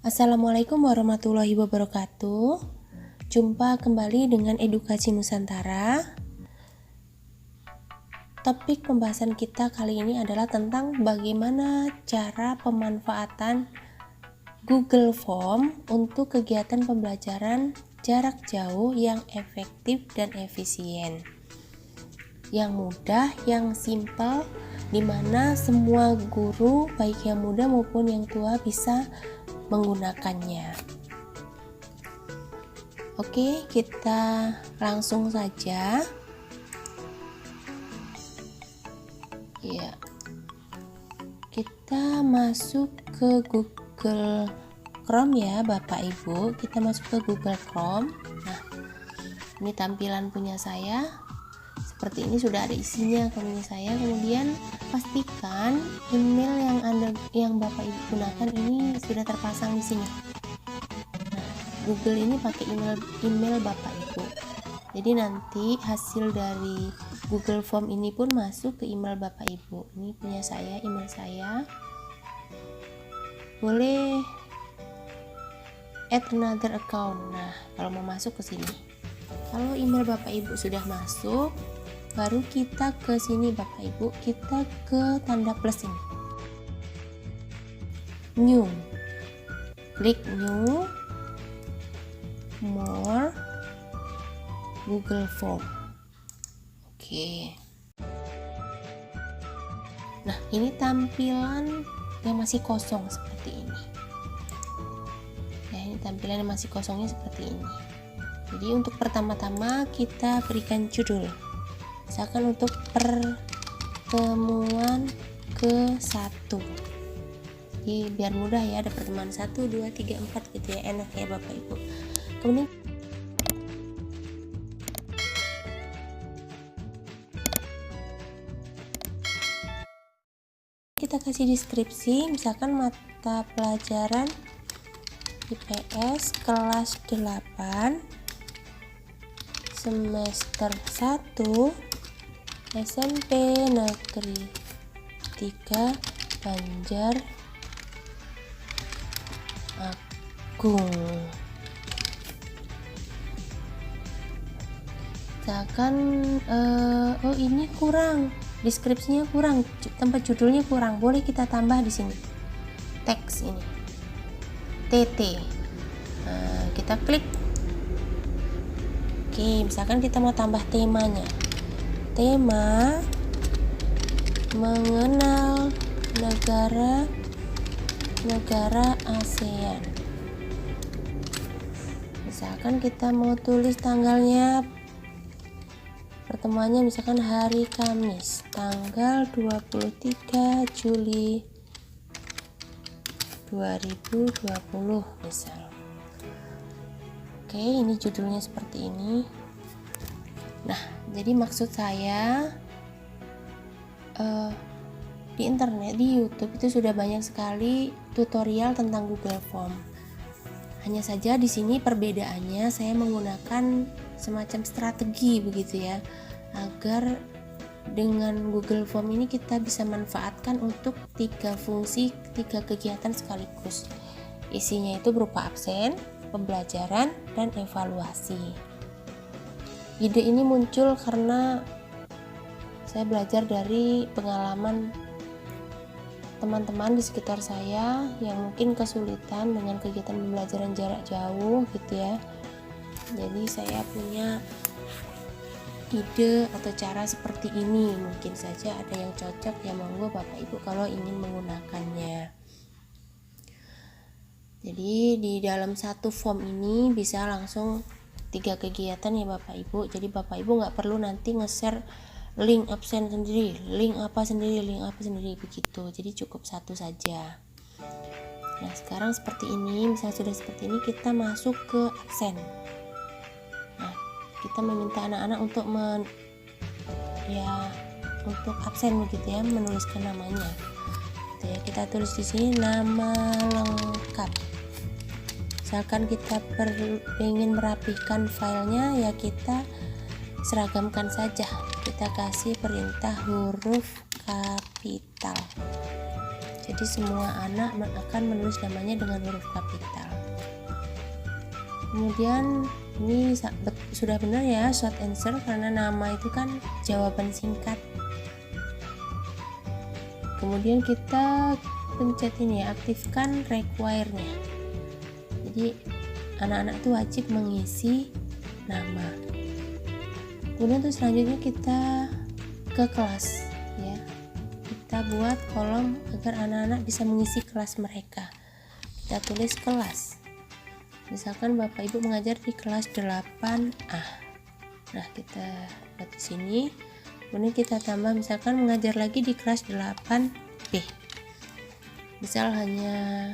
Assalamualaikum warahmatullahi wabarakatuh. Jumpa kembali dengan Edukasi Nusantara. Topik pembahasan kita kali ini adalah tentang bagaimana cara pemanfaatan Google Form untuk kegiatan pembelajaran jarak jauh yang efektif dan efisien, yang mudah, yang simpel, di mana semua guru baik yang muda maupun yang tua bisa menggunakannya. Oke, kita langsung saja. Ya. Kita masuk ke Google Chrome ya, Bapak Ibu. Kita masuk ke Google Chrome. Nah, ini tampilan punya saya. Seperti ini, sudah ada isinya punya saya. Kemudian pastikan email yang Bapak Ibu gunakan ini sudah terpasang di sini. Nah, Google ini pakai email Bapak Ibu. Jadi nanti hasil dari Google Form ini pun masuk ke email Bapak Ibu. Ini punya saya, email saya. Boleh add another account. Nah, kalau mau masuk ke sini. Kalau email Bapak Ibu sudah masuk, baru kita ke sini Bapak Ibu, kita ke tanda plus ini. New. Klik new. More. Google Form. Oke. Nah, ini tampilan yang masih kosong seperti ini. Ya, ini tampilan yang masih kosongnya seperti ini. Jadi untuk pertama-tama kita berikan judul. Misalkan untuk pertemuan ke-1. Jadi biar mudah ya, ada pertemuan 1, 2, 3, 4 gitu ya, enak ya Bapak Ibu. Kemudian kita kasih deskripsi, misalkan mata pelajaran IPS kelas 8 semester 1 SMP Negeri 3 Banjar Agung. Misalkan ini kurang, deskripsinya kurang, tempat judulnya kurang, boleh kita tambah di sini teks ini TT. Kita klik. Oke, misalkan kita mau tambah temanya, tema mengenal negara ASEAN. Misalkan kita mau tulis tanggalnya, pertemuannya misalkan hari Kamis tanggal 23 Juli 2020 misal. Oke, ini judulnya seperti ini. Nah, jadi maksud saya di internet, di YouTube itu sudah banyak sekali tutorial tentang Google Form. Hanya saja di sini perbedaannya saya menggunakan semacam strategi begitu ya, agar dengan Google Form ini kita bisa manfaatkan untuk 3 fungsi, 3 kegiatan sekaligus. Isinya itu berupa absen, pembelajaran, dan evaluasi. Ide ini muncul karena saya belajar dari pengalaman teman-teman di sekitar saya yang mungkin kesulitan dengan kegiatan pembelajaran jarak jauh gitu ya. Jadi saya punya ide atau cara seperti ini, mungkin saja ada yang cocok ya, monggo Bapak Ibu kalau ingin menggunakannya. Jadi di dalam satu form ini bisa langsung 3 kegiatan ya Bapak Ibu. Jadi Bapak Ibu nggak perlu nanti nge-share link absen sendiri, link apa sendiri begitu. Jadi cukup satu saja. Nah, sekarang seperti ini, misalnya sudah seperti ini, kita masuk ke absen. Nah, kita meminta anak-anak untuk untuk absen begitu ya, menuliskan namanya. Gitu ya, kita tulis di sini nama lengkap. Misalkan kita ingin merapihkan filenya, ya kita seragamkan saja. Kita kasih perintah huruf kapital. Jadi Jadi semua anak akan menulis namanya dengan huruf kapital. Kemudian ini sudah benar ya, short answer, karena nama itu kan jawaban singkat. Kemudian kita pencet ini ya, aktifkan require-nya. Jadi anak-anak itu wajib mengisi nama. Kemudian untuk selanjutnya kita ke kelas ya. Kita buat kolom agar anak-anak bisa mengisi kelas mereka. Kita tulis kelas. Misalkan Bapak Ibu mengajar di kelas 8A. Nah, kita buat di sini. Kemudian kita tambah misalkan mengajar lagi di kelas 8B. Misal hanya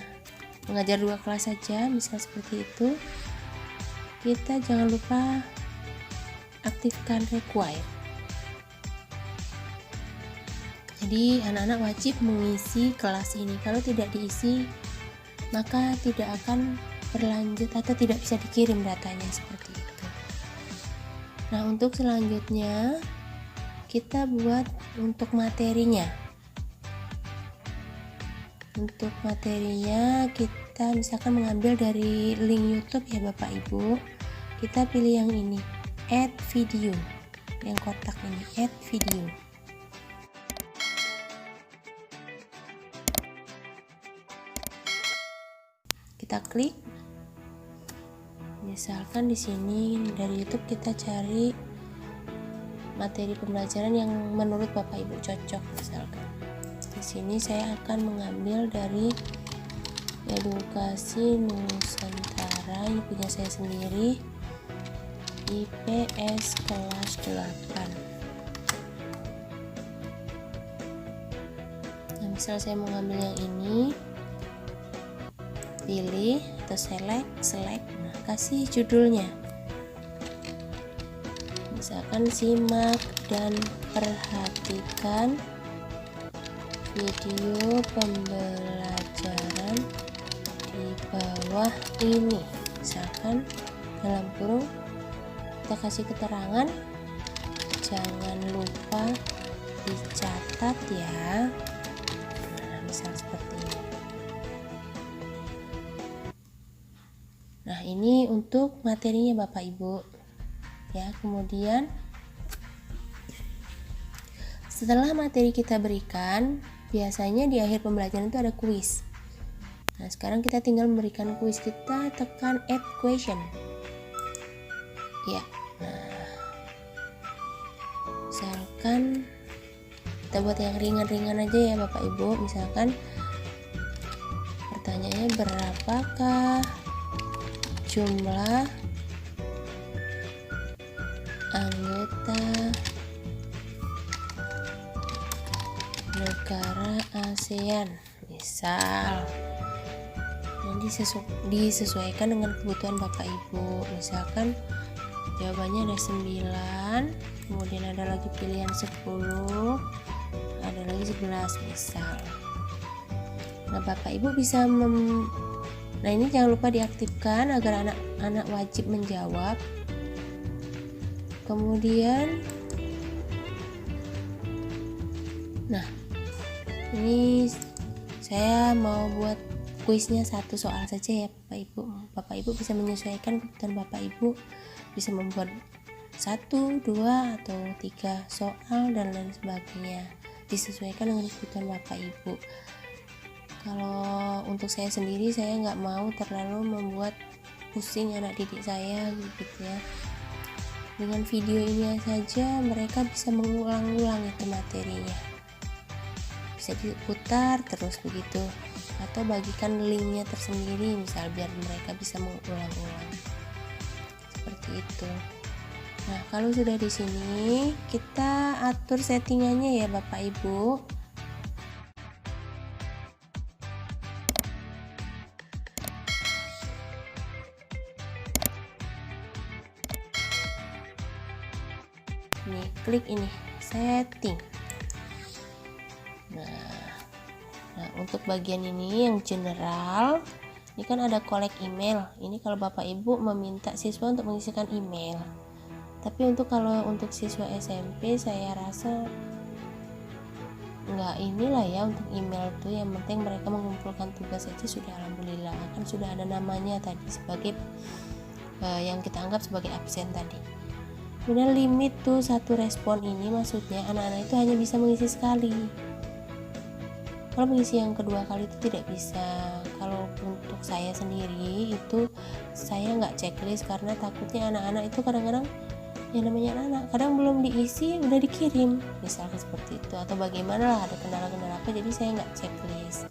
mengajar 2 kelas saja, misal seperti itu. Kita jangan lupa aktifkan require. Jadi anak-anak wajib mengisi kelas ini. Kalau tidak diisi, maka tidak akan berlanjut atau tidak bisa dikirim datanya seperti itu. Nah, untuk selanjutnya kita buat untuk materinya. Untuk materinya kita misalkan mengambil dari link YouTube ya Bapak Ibu. Kita pilih yang ini, add video. Yang kotak ini, add video. Kita klik. Misalkan di sini dari YouTube kita cari materi pembelajaran yang menurut Bapak Ibu cocok. Misalkan di sini saya akan mengambil dari Edukasi Nusantara, ini punya saya sendiri, IPS kelas 8. Nah, misal saya mau ngambil yang ini, pilih atau select. Nah, kasih judulnya, misalkan simak dan perhatikan video pembelajaran di bawah ini. Misalkan dalam kurung kita kasih keterangan, jangan lupa dicatat ya. Nah, misal seperti ini. Nah, ini untuk materinya Bapak Ibu ya. Kemudian setelah materi kita berikan, biasanya di akhir pembelajaran itu ada kuis. Nah, sekarang kita tinggal memberikan kuis. Kita tekan add question ya. Nah, misalkan kita buat yang ringan-ringan aja ya Bapak Ibu. Misalkan pertanyaannya, berapakah jumlah anggota negara ASEAN, misal. Nanti disesuaikan dengan kebutuhan Bapak Ibu. Misalkan jawabannya ada 9, kemudian ada lagi pilihan 10, ada lagi 11 misal. Nah, Bapak Ibu bisa nah, ini jangan lupa diaktifkan agar anak-anak wajib menjawab. Kemudian nah, ini saya mau buat kuisnya 1 soal saja ya Bapak Ibu. Bapak Ibu bisa menyesuaikan kebutuhan Bapak Ibu, bisa membuat 1, 2 atau 3 soal dan lain sebagainya, disesuaikan dengan kebutuhan Bapak Ibu. Kalau untuk saya sendiri, saya nggak mau terlalu membuat pusing anak didik saya gitu ya. Dengan video ini saja mereka bisa mengulang-ulang itu materinya, bisa diputar terus begitu, atau bagikan linknya tersendiri misal biar mereka bisa mengulang-ulang seperti itu. Nah, kalau sudah di sini kita atur settingannya ya Bapak Ibu. Nih, klik ini setting. Nah, untuk bagian ini yang general, ini kan ada collect email. Ini kalau Bapak Ibu meminta siswa untuk mengisikan email. Tapi kalau untuk siswa SMP, saya rasa nggak inilah ya untuk email tuh, yang penting mereka mengumpulkan tugas saja sudah alhamdulillah, kan sudah ada namanya tadi sebagai yang kita anggap sebagai absen tadi. Kemudian limit tuh 1 respon ini maksudnya anak-anak itu hanya bisa mengisi sekali. Kalau mengisi yang kedua kali itu tidak bisa. Kalau untuk saya sendiri itu saya nggak checklist karena takutnya anak-anak itu kadang-kadang, yang namanya anak kadang belum diisi udah dikirim misalkan seperti itu, atau bagaimana lah, ada kendala-kendala apa, jadi saya nggak checklist.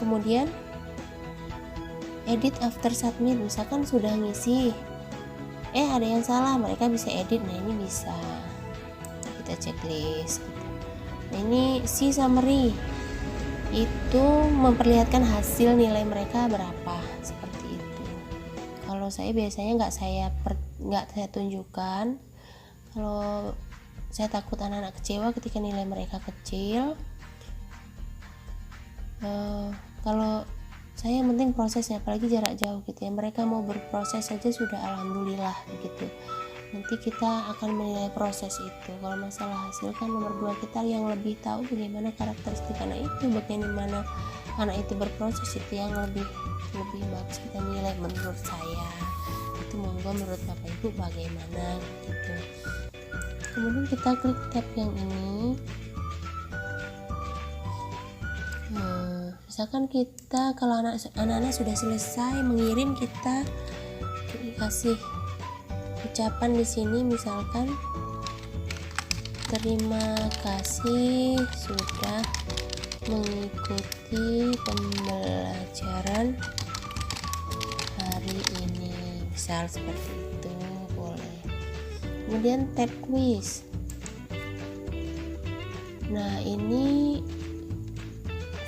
Kemudian edit after submit, misalkan sudah ngisi ada yang salah, mereka bisa edit. Nah ini bisa kita checklist gitu. Nah ini si summary itu memperlihatkan hasil nilai mereka berapa, seperti itu. Kalau saya biasanya nggak saya tunjukkan, kalau saya takut anak-anak kecewa ketika nilai mereka kecil. Kalau saya yang penting prosesnya, apalagi jarak jauh gitu ya, mereka mau berproses saja sudah alhamdulillah begitu. Nanti kita akan menilai proses itu. Kalau masalah hasil kan nomor 2, kita yang lebih tahu bagaimana karakteristik anak itu, bagaimana anak itu berproses, itu yang lebih bagus kita nilai menurut saya. Itu monggo menurut Bapak Ibu bagaimana gitu. Kemudian kita klik tab yang ini. Misalkan kita, kalau anak-anak sudah selesai mengirim, kita kasih ucapan di sini, misalkan terima kasih sudah mengikuti pembelajaran hari ini, misal seperti itu boleh. Kemudian tab quiz. Nah ini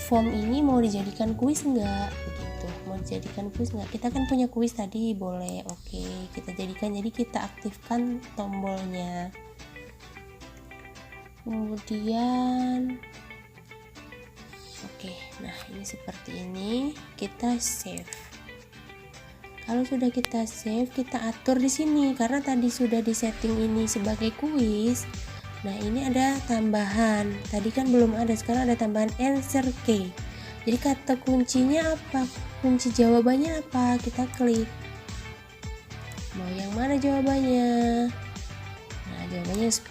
form ini mau dijadikan kuis enggak begitu, mau dijadikan kuis enggak, kita kan punya kuis tadi, boleh, oke, kita jadikan, jadi kita aktifkan tombolnya. Kemudian nah ini seperti ini, kita save. Kalau sudah kita save, kita atur di sini karena tadi sudah disetting ini sebagai kuis. Nah ini ada tambahan, tadi kan belum ada, sekarang ada tambahan answer key. Jadi kata kuncinya apa, kunci jawabannya apa, kita klik mau yang mana jawabannya. Nah jawabannya 10.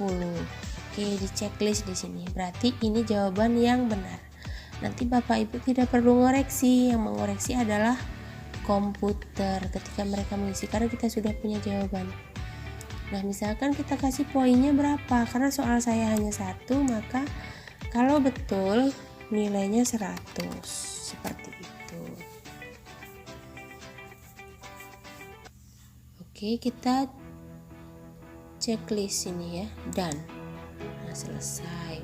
Oke, di checklist di sini, berarti ini jawaban yang benar. Nanti Bapak Ibu tidak perlu ngoreksi, yang mengoreksi adalah komputer ketika mereka mengisi, karena kita sudah punya jawaban. Nah misalkan kita kasih poinnya berapa, karena soal saya hanya 1, maka kalau betul nilainya 100, seperti itu. Oke, kita checklist ini ya, done. Nah selesai.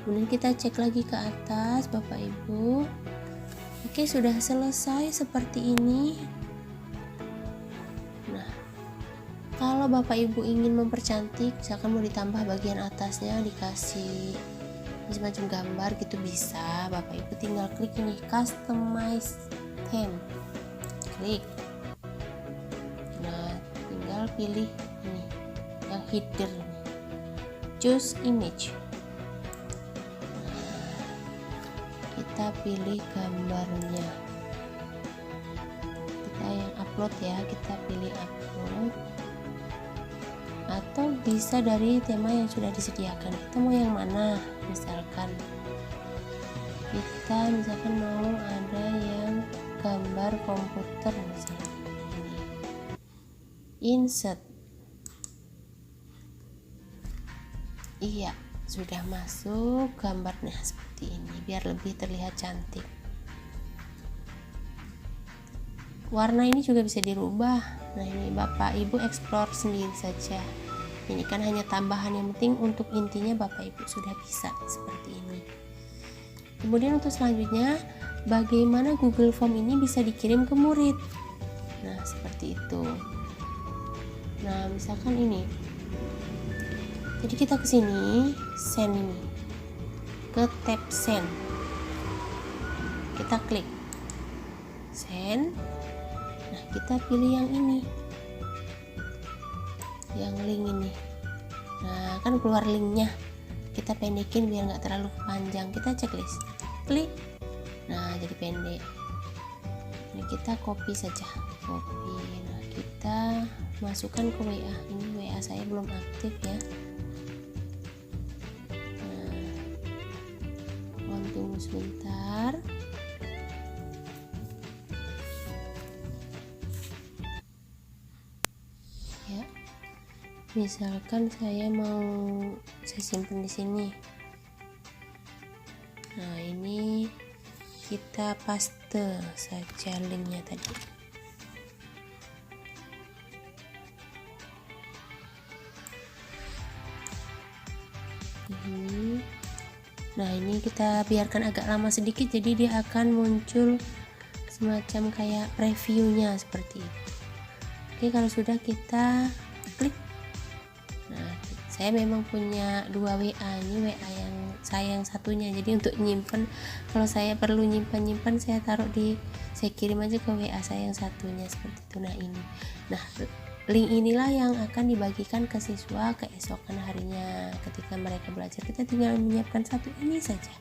Kemudian kita cek lagi ke atas Bapak Ibu. Oke, sudah selesai seperti ini. Kalau Bapak Ibu ingin mempercantik, misalkan mau ditambah bagian atasnya, dikasih semacam gambar gitu, bisa. Bapak Ibu tinggal klik ini, customize theme, klik. Nah tinggal pilih ini yang header ini, choose image. Nah, kita pilih gambarnya, kita yang upload ya, kita pilih upload, atau bisa dari tema yang sudah disediakan. Kita mau yang mana, misalkan mau ada yang gambar komputer, misalnya ini, insert. Iya, sudah masuk gambarnya seperti ini, biar lebih terlihat cantik. Warna ini juga bisa dirubah. Nah ini Bapak Ibu explore sendiri saja. Ini kan hanya tambahan, yang penting untuk intinya Bapak Ibu sudah bisa seperti ini. Kemudian untuk selanjutnya, bagaimana Google Form ini bisa dikirim ke murid. Nah seperti itu. Nah misalkan ini, jadi kita ke sini, send ini, ke tab send, kita klik send. Nah kita pilih yang ini, yang link ini. Nah kan keluar linknya. kita pendekin biar nggak terlalu panjang. Kita checklist, klik, nah jadi pendek. Ini kita copy saja, copy. Nah kita masukkan ke WA. Ini WA saya belum aktif ya. Nah, mohon tunggu sebentar. Ya, misalkan saya simpan di sini. Nah ini kita paste saja linknya tadi. Nah ini kita biarkan agak lama sedikit, jadi dia akan muncul semacam kayak previewnya seperti itu. Oke, kalau sudah kita klik. Nah saya memang punya 2 WA, ini WA yang saya yang satunya, jadi untuk nyimpen, kalau saya perlu nyimpan saya kirim aja ke WA saya yang satunya seperti itu. Nah ini, nah link inilah yang akan dibagikan ke siswa keesokan harinya ketika mereka belajar. Kita tinggal menyiapkan satu ini saja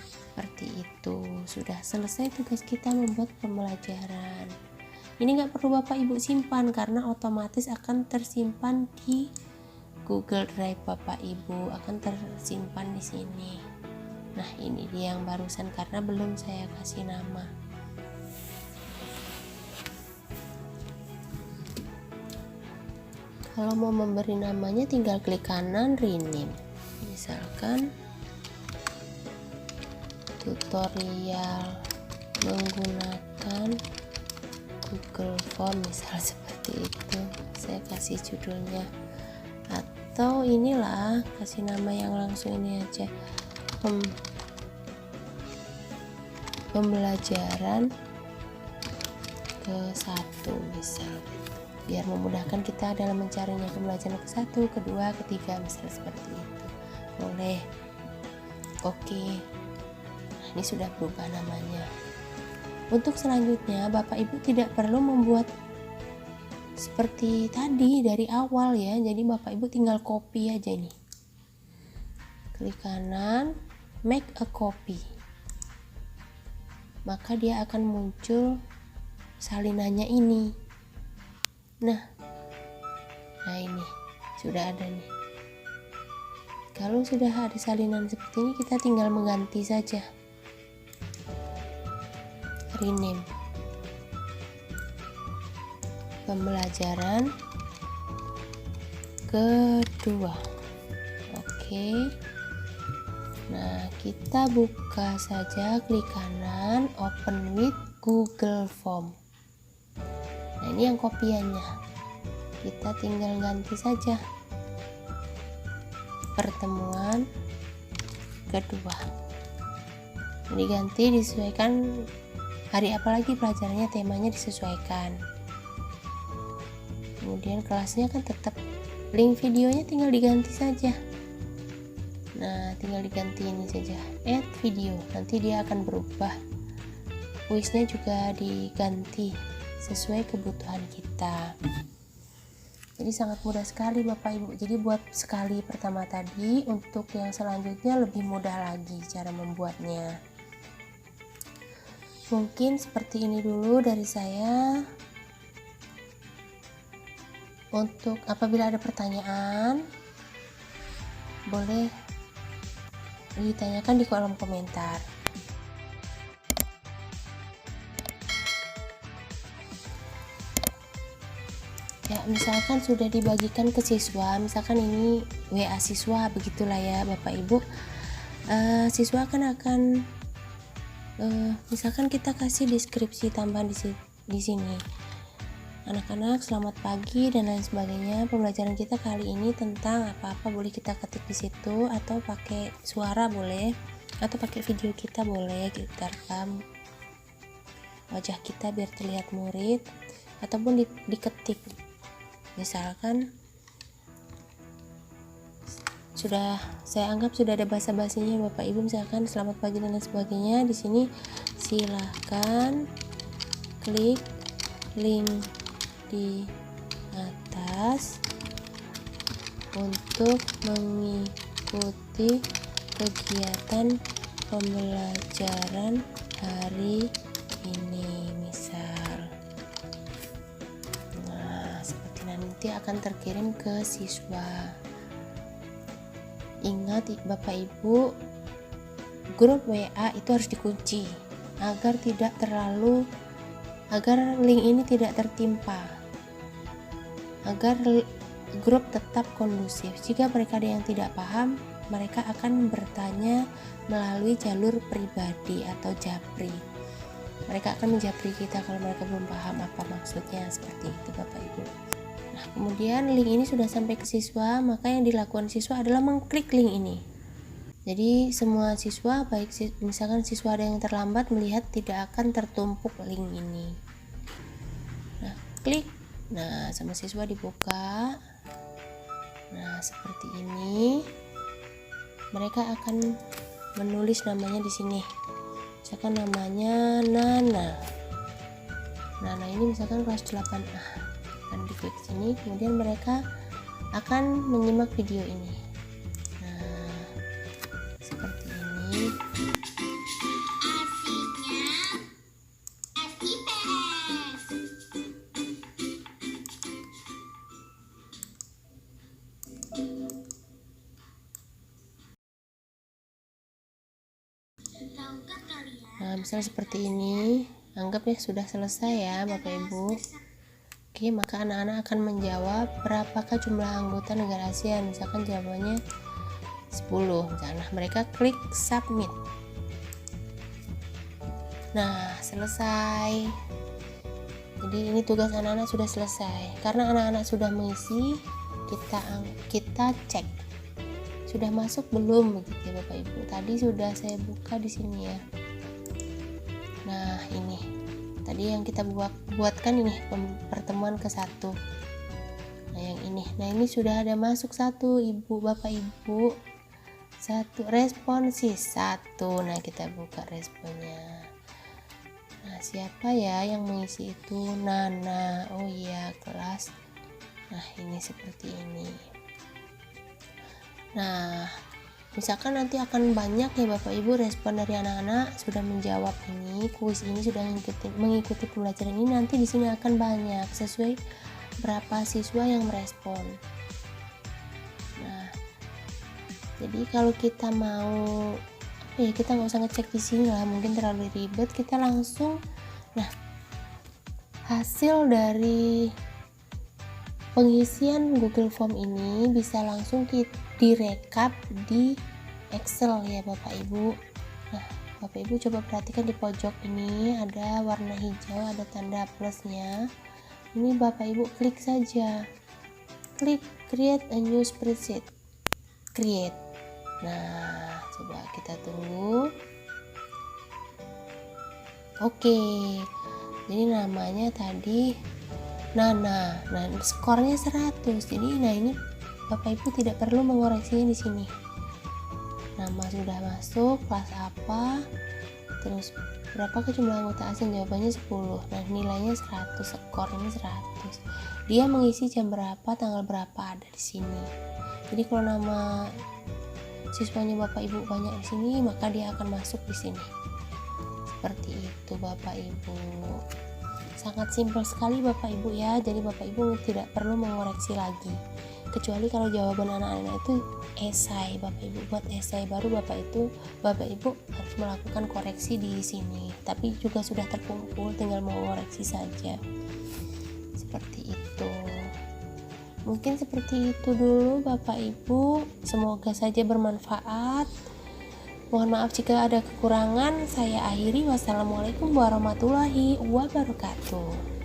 seperti itu. Sudah selesai tugas kita membuat pembelajaran. Ini nggak perlu Bapak Ibu simpan karena otomatis akan tersimpan di Google Drive Bapak Ibu, akan tersimpan di sini. Nah ini dia yang barusan karena belum saya kasih nama. Kalau mau memberi namanya tinggal klik kanan rename, misalkan tutorial menggunakan Google Form, misal seperti itu. Saya kasih judulnya, atau inilah kasih nama yang langsung ini aja, pembelajaran ke-1 misal gitu, biar memudahkan kita dalam mencarinya. Pembelajaran ke-1, ke-2, ke-3 misal seperti itu, boleh. Oke, nah, ini sudah berubah namanya. Untuk selanjutnya Bapak Ibu tidak perlu membuat seperti tadi dari awal ya, jadi Bapak Ibu tinggal copy aja ini, klik kanan make a copy, maka dia akan muncul salinannya ini. Nah ini sudah ada nih. Kalau sudah ada salinan seperti ini, kita tinggal mengganti saja, rename, pembelajaran kedua. Oke, nah kita buka saja, klik kanan open with Google Form. Nah ini yang kopiannya, kita tinggal ganti saja, pertemuan kedua. Diganti, disesuaikan hari apa lagi pelajarannya, temanya disesuaikan. Kemudian kelasnya kan tetap, link videonya tinggal diganti saja. Nah tinggal diganti ini saja, add video, nanti dia akan berubah. Kuisnya juga diganti sesuai kebutuhan kita. Jadi sangat mudah sekali Bapak Ibu. Jadi buat sekali pertama tadi, untuk yang selanjutnya lebih mudah lagi cara membuatnya. Mungkin seperti ini dulu dari saya. Untuk apabila ada pertanyaan, boleh ditanyakan di kolom komentar. Ya, misalkan sudah dibagikan ke siswa, misalkan ini WA siswa, begitulah ya Bapak Ibu. Siswa akan misalkan kita kasih deskripsi tambahan di sini. Anak-anak selamat pagi dan lain sebagainya. Pembelajaran kita kali ini tentang apa-apa, boleh kita ketik di situ, atau pakai suara boleh, atau pakai video kita boleh, kita rekam wajah kita biar terlihat murid, ataupun diketik. Misalkan saya anggap sudah ada bahasa basinya Bapak Ibu, misalkan selamat pagi dan lain sebagainya. Di sini silahkan klik link di atas untuk mengikuti mengikuti kegiatan pembelajaran hari ini, misal. Nah, seperti nanti akan terkirim ke siswa. Ingat Bapak Ibu, grup WA itu harus dikunci agar link ini tidak tertimpa, agar grup tetap kondusif. Jika mereka ada yang tidak paham, mereka akan bertanya melalui jalur pribadi atau japri. Mereka akan menjapri kita kalau mereka belum paham apa maksudnya, seperti itu Bapak Ibu. Nah, kemudian link ini sudah sampai ke siswa, maka yang dilakukan siswa adalah mengklik link ini. Jadi semua siswa, baik misalkan siswa ada yang terlambat melihat, tidak akan tertumpuk link ini. Nah, klik. Nah, sama siswa dibuka. Nah, seperti ini. Mereka akan menulis namanya di sini. Misalkan namanya Nana. Nana ini misalkan kelas 8A. Akan diklik sini, kemudian mereka akan menyimak video ini. Seperti ini. Nah, misalnya seperti ini, anggap ya sudah selesai ya Bapak Ibu. Oke, maka anak-anak akan menjawab berapakah jumlah anggota negara ASEAN. Misalkan jawabannya 10. Misalnya mereka klik submit. Nah, selesai. Jadi ini tugas anak-anak sudah selesai. Karena anak-anak sudah mengisi, kita cek sudah masuk belum, begitu ya Bapak Ibu. Tadi sudah saya buka di sini ya. Nah, ini tadi yang kita buatkan ini pertemuan ke-1. Nah, yang ini. Nah, ini sudah ada masuk 1 Ibu, Bapak Ibu. 1 responsis 1. Nah, kita buka responnya. Nah, siapa ya yang mengisi itu? Nana. Oh iya, kelas. Nah, ini seperti ini. Nah, misalkan nanti akan banyak ya Bapak Ibu respon dari anak-anak sudah menjawab ini, kuis ini sudah mengikuti pembelajaran ini, nanti di sini akan banyak sesuai berapa siswa yang merespon. Nah, jadi kalau kita mau kita nggak usah ngecek di sini lah, mungkin terlalu ribet, kita langsung. Nah, hasil dari pengisian Google Form ini bisa langsung direkap di Excel ya Bapak Ibu. Nah, Bapak Ibu coba perhatikan di pojok ini ada warna hijau, ada tanda plusnya. Ini Bapak Ibu klik saja, klik create a new spreadsheet, create. Nah, coba kita tunggu. Oke, jadi namanya tadi Nana. Nah, skornya 100. Jadi ini Bapak Ibu tidak perlu mengoreksinya di sini. Nama sudah masuk, kelas apa, terus berapakah jumlah anggota ASEAN, jawabannya 10. Nah, nilainya 100, skor ini 100. Dia mengisi jam berapa, tanggal berapa ada di sini. Jadi kalau nama siswanya Bapak Ibu banyak di sini, maka dia akan masuk di sini. Seperti itu Bapak Ibu. Sangat simpel sekali Bapak Ibu ya. Jadi Bapak Ibu tidak perlu mengoreksi lagi. Kecuali kalau jawaban anak-anak itu esai, Bapak Ibu buat esai baru Bapak Ibu harus melakukan koreksi di sini. Tapi juga sudah terkumpul, tinggal mengoreksi saja. Seperti itu. Mungkin seperti itu dulu Bapak Ibu. Semoga saja bermanfaat. Mohon maaf jika ada kekurangan. Saya akhiri. Wassalamualaikum warahmatullahi wabarakatuh.